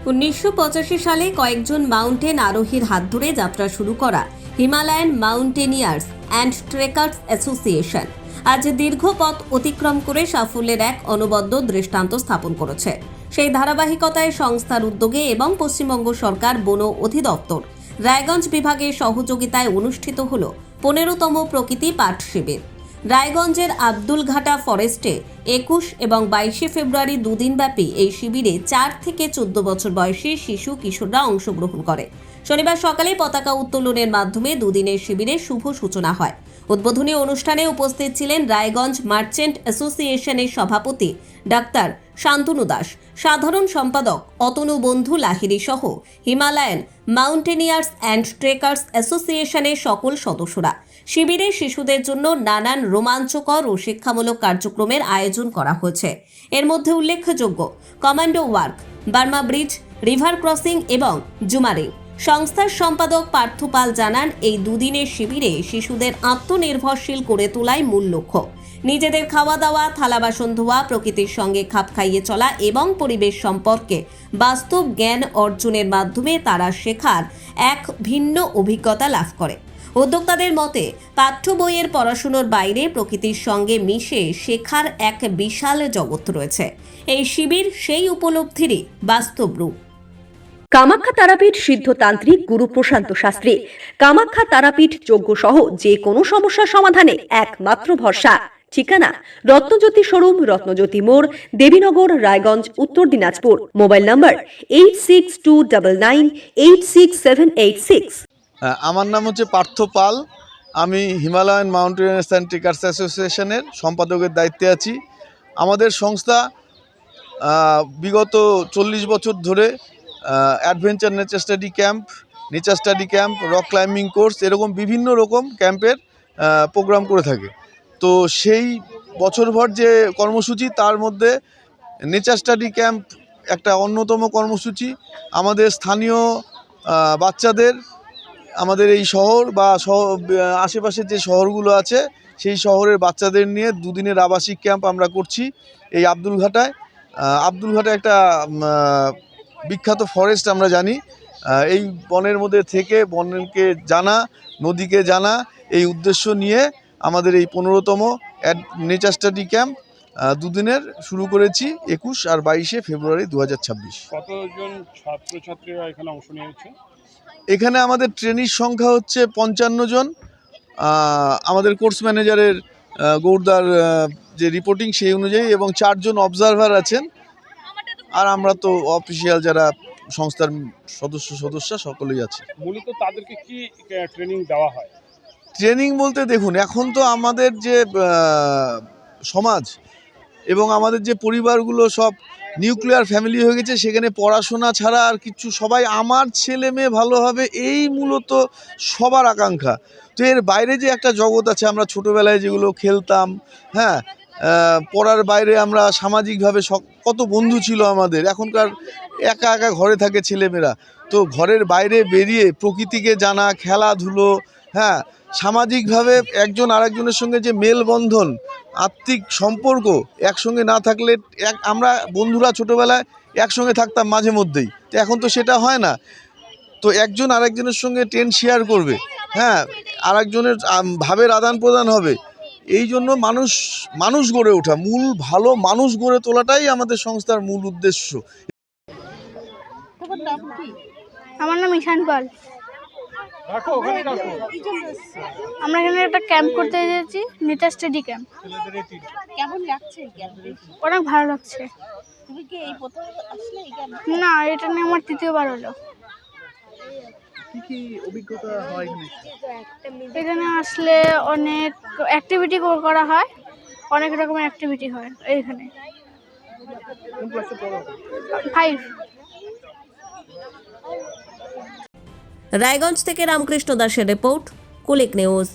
1985 সালে কয়েকজন মাউন্টেন আরোহীর হাত ধরে যাত্রা শুরু করা Himalayan mountaineers and trekkers association আজ দীর্ঘ পথ অতিক্রম করে সাফল্যের এক অনবদ্য দৃষ্টান্ত স্থাপন করেছে। সেই ধারাবাহিকতায় সংস্থার উদ্যোগে এবং পশ্চিমবঙ্গ সরকার বন অধিদপ্তর রায়গঞ্জ বিভাগের সহযোগিতায় অনুষ্ঠিত হল 15তম প্রকৃতি পাঠ শিবির। রায়গঞ্জের আব্দুলঘাটা ফরেস্টে 21 এবং 22 ফেব্রুয়ারি দুদিনব্যাপী এই শিবিরে 4 থেকে 14 বছর বয়সী শিশু কিশোররা অংশগ্রহণ করে। শনিবার সকালে পতাকা উত্তোলনের মাধ্যমে দুদিনের শিবিরের শুভ সূচনা হয়। উদ্বোধনী অনুষ্ঠানে উপস্থিত ছিলেন রায়গঞ্জ মার্চেন্ট অ্যাসোসিয়েশনের সভাপতি ডাক্তার শান্তনু দাস, সাধারণ সম্পাদক অতনু বন্ধু লাহিড়ী সহ হিমালয়ান মাউন্টেনিয়ার্স অ্যান্ড ট্রেকার্স অ্যাসোসিয়েশনের সকল সদস্যরা। শিবিরে শিশুদের জন্য নানান রোমাঞ্চকর ও শিক্ষামূলক কার্যক্রমের আয়োজন করা হয়েছে। এর মধ্যে উল্লেখযোগ্য commando work, Burma bridge, river crossing এবং জুমারিং। সংস্থার সম্পাদক পার্থ পাল জানান, এই দুদিনের শিবিরে শিশুদের আত্মনির্ভরশীল করে তোলাই মূল লক্ষ্য। নিজেদের খাওয়া দাওয়া, থালা বাসন ধোয়া, প্রকৃতির সঙ্গে খাপ খাইয়ে চলা এবং পরিবেশ সম্পর্কে বাস্তব জ্ঞান অর্জনের মাধ্যমে তারা শেখার এক ভিন্ন অভিজ্ঞতা লাভ করে। উদ্যোক্তাদের মতে পাঠ্য বইয়ের পড়াশুনোর বাইরে প্রকৃতির সঙ্গে মিশে শেখার এক বিশাল জগৎ রয়েছে। এই শিবির সেই উপলব্ধিরই বাস্তব রূপ। কামাখ্যা তারাপীঠ সিদ্ধতান্ত্রিক গুরু প্রশান্ত শাস্ত্রী। কামাখ্যা তারাপীঠ যজ্ঞ সহ যে কোনো সমস্যার সমাধানে একমাত্র ভরসা। ঠিকানা রত্নজ্যোতি শোরুম, রত্নজ্যোতি মোড়, দেবীনগর, রায়গঞ্জ, উত্তর দিনাজপুর। মোবাইল নম্বর 8629986786। আমার নাম হচ্ছে পার্থ পাল। আমি হিমালয়ান মাউন্টেনিয়ার্স অ্যান্ড ট্রেকার্স অ্যাসোসিয়েশনের সম্পাদকের দায়িত্বে আছি। আমাদের সংস্থা বিগত 40 বছর ধরে adventure nature study camp, rock climbing course, এরকম বিভিন্ন রকম ক্যাম্পের প্রোগ্রাম করে থাকে। তো সেই বছরভর যে কর্মসূচি, তার মধ্যে নেচার স্টাডি ক্যাম্প একটা অন্যতম কর্মসূচি। আমাদের স্থানীয় বাচ্চাদের, আমাদের এই শহর বা আশেপাশের যে শহরগুলো আছে সেই শহরের বাচ্চাদের নিয়ে দুদিনের আবাসিক ক্যাম্প আমরা করছি এই আব্দুলঘাটায়। আব্দুলঘাটা একটা বিখ্যাত ফরেস্ট, আমরা জানি। এই বনের মধ্যে থেকে বনকে জানা, নদীকে জানা, এই উদ্দেশ্য নিয়ে আমাদের এই 15তম নেচার স্টাডি ক্যাম্প দুদিনের শুরু করেছি 21 আর 22 ফেব্রুয়ারি 2026। কতজন ছাত্রছাত্রীরা এখানে অংশ নিয়েছে? এখানে আমাদের ট্রেনির সংখ্যা হচ্ছে 55 জন। আমাদের কোর্স ম্যানেজারের গৌরদার যে রিপোর্টিং সেই অনুযায়ী, এবং 4 জন অবজারভার আছেন। আর আমরা তো অফিসিয়াল যারা সংস্থার সদস্য সকলেই আছে। মূলত তাদেরকে কি ট্রেনিং দেওয়া হয়? ট্রেনিং বলতে দেখুন, এখন তো আমাদের যে সমাজ এবং আমাদের যে পরিবারগুলো সব নিউক্লিয়ার ফ্যামিলি হয়ে গেছে, সেখানে পড়াশোনা ছাড়া আর কিছু, সবাই আমার ছেলে মেয়ে ভালো হবে, এই মূলত সবার আকাঙ্ক্ষা। তো এর বাইরে যে একটা জগৎ আছে, আমরা ছোটোবেলায় যেগুলো খেলতাম, হ্যাঁ, পড়ার বাইরে আমরা সামাজিকভাবে কত বন্ধু ছিল আমাদের। এখনকার একা একা ঘরে থাকে ছেলেমেয়েরা। তো ঘরের বাইরে বেরিয়ে প্রকৃতিকে জানা, খেলাধুলো, হ্যাঁ, সামাজিকভাবে একজন আরেকজনের সঙ্গে যে মেলবন্ধন, আত্মিক সম্পর্ক, একসঙ্গে না থাকলে আমরা বন্ধুরা ছোটোবেলায় একসঙ্গে থাকতাম মাঝে মধ্যেই, তো এখন তো সেটা হয় না। তো একজন আরেকজনের সঙ্গে ট্রেন শেয়ার করবে, হ্যাঁ, আরেকজনের ভাবের আদান প্রদান হবে। এই জন্য মানুষ গড়ে ওঠা, ভালো মানুষ গড়ে তোলাটাই আমাদের সংস্থার মূল উদ্দেশ্য। আমার নাম ঈশান পাল। আমরা এখানে একটা ক্যাম্প করতে এসেছি, নেচার স্টাডি ক্যাম্প। কেমন লাগছে? অনেক ভালো লাগছে। তুমি কি এই প্রথম আসলে এই ক্যাম্পে? না, এটা নিয়ে আমার 3য়-বার হলো। কি অভিজ্ঞতা হয় এখানে আসলে অনেক অ্যাক্টিভিটি করা হয়, অনেক রকমের অ্যাক্টিভিটি হয় এইখানে। 5। রায়গঞ্জ থেকে রামকৃষ্ণ দাসের রিপোর্ট, কুলিক নিউজ।